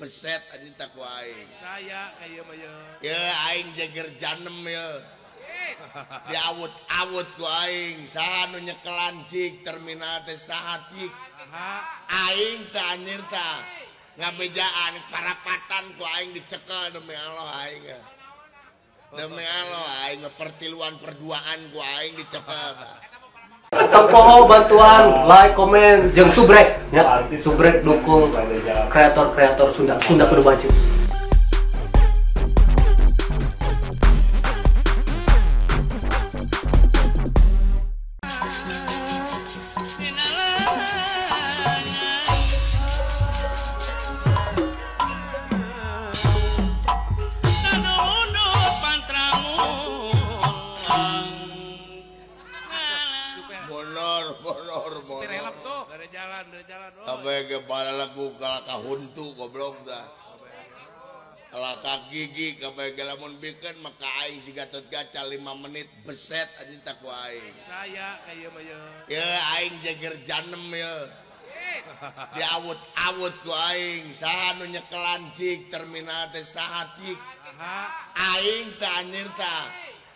beset anjing tak ku aing. Saya kayak mah ya. Ya aing jager janem ya. Diawut-awut ku aing, saha nu nyekelan cik terminal teh saha cik. Aing teh anjir tah. Ngabejaan parapatan ku aing dicekel demi Allah aing. Demi Allah aing pertiluan perduaan ku aing dicekel. Tempoho bantuan like, komen, jeung subrek ya. Subrek dukung kreator-kreator Sunda Kudu Baju. Dari jalan. Sampai ke bala lagu kalaka huntu goblok dah. Kalaka gigi sampai ke lamun bikin maka aing si Gatot Kaca 5 menit beset anjing tak ku aing. Saya kayak mah ya. Ya aing jager janem ya. Diawut-awut ku aing, saha nu nyekelan cik terminal teh saha cik. Aing teh anjir tah.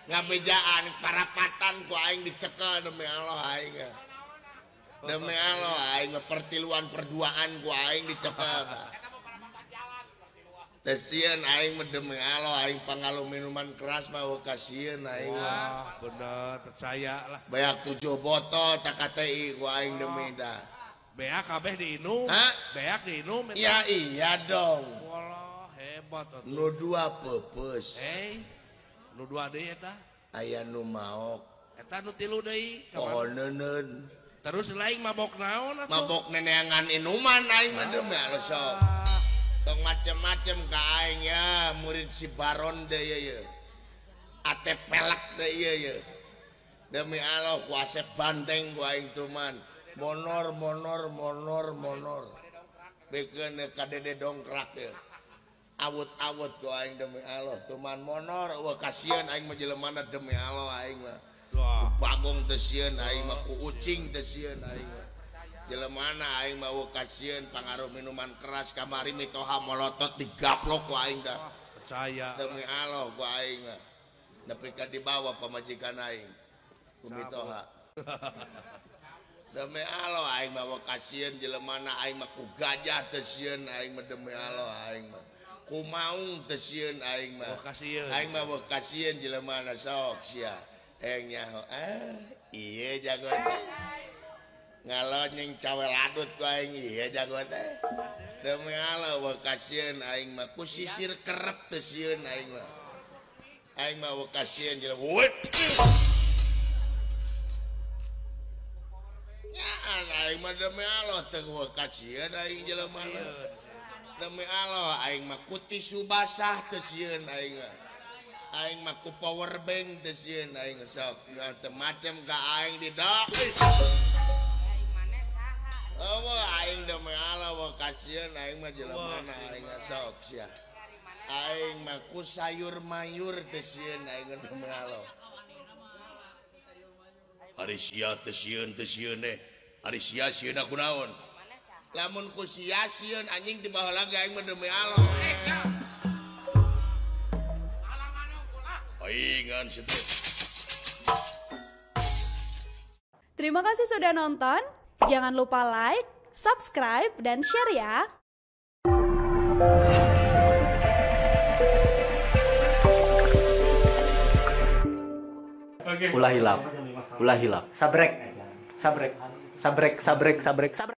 Ngabejaan parapatan ku aing dicekel demi Allah aing. Demi Allah aing pertiluan perduaan ku aing dicekel. Tesieun aing mah demi Allah aing pangalu minuman keras mah kasieun aing. Wah, bener percaya lah. Banyak 7 botol tak KTI ku aing demi dah. Beak kabeh diinum. Hah? Beak diinum. Ya iya dong. Walah, hebat atuh. Nu 2 peupeus. Nu 2 deui eta. Aya nu maok. Eta nu 3 deui. Pohoneuneun. Terus lain mabok naon atuh? Mabok neneangan inuman aing mah demi Allah sok. Tong macem-macem ka aing ya, murid si Baron teh ya. Ate pelek teh ya. Demi Allah ku Asep Banteng ku aing tuh man. Monor. Bikin ka Dede dongkrak ya. Awut-awut ku aing demi Allah. Tuh man monor, wah kasihan aing mah jelemana demi Allah aing mah. Bagong tesieun aing mah ku ucing tesieun aing mah. Jelemana aing mah kasieun pangaruh minuman keras kamari mitoha molotot digaplok ku aing tah. Percaya. Demi Allah ku aing mah. Nepi ka dibawa pamajikan aing. Ku mitoha. Demi Allah aing mah kasieun jelemana aing mah ku gajah tesieun aing mah demi Allah aing mah. Ku maung tesieun aing mah. Aing mah kasieun jelemana sok sia. Engnya iya jago teh ngalon yang cawe ladut ku aing iya jago teh demi Allah kasieun aing mah ku sisir kerep teh sieun aing mah kasieun jelema wet nya aing mah demi Allah teh kasieun aing jelema demi Allah aing mah ku tisu basah teh sieun aing mah aing mah ku power bank teh sieun aing sok macam-macam ka aing di dak. Aing maneh saha? Oh, aing demi Allah kasieun aing mah jelemana aing sok sia. Aing mah ku sayur mayur teh sieun aing demi Allah. Ari sia teh sieun teh. Ari sia sieun aku naon? Lamun ku sia sieun anjing di bawah lagi aing mah demi Allah. Terima kasih sudah nonton. Jangan lupa like, subscribe, dan share ya. Ulah hilap. Sabrek.